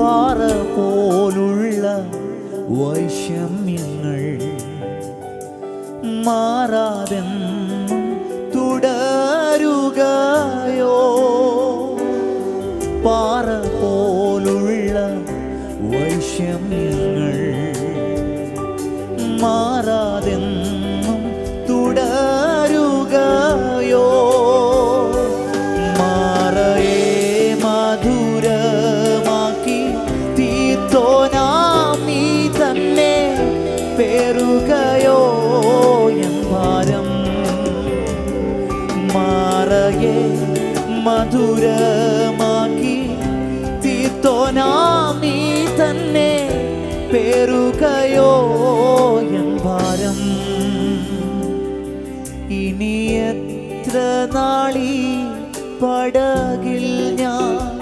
പാറ പോലുള്ള വൈഷമ്യങ്ങൾ മാറാതെന്നും തുടരുകയോ? പാറ പോലുള്ള വൈഷമ്യങ്ങൾ മാറാതെന്നും തുടരുകയോ? മാറയെ മധുരമാക്കി തീർത്തോനാം നീ തന്നെ പേറുകയോ എൻ ഭാരം? മാറയെ മധുരമാക്കി തീർത്തോനാം നീ തന്നെ പേറുകയോ എൻ ഭാരം? ഇനി എത്ര നാളീ പടകിൽ ഞാൻ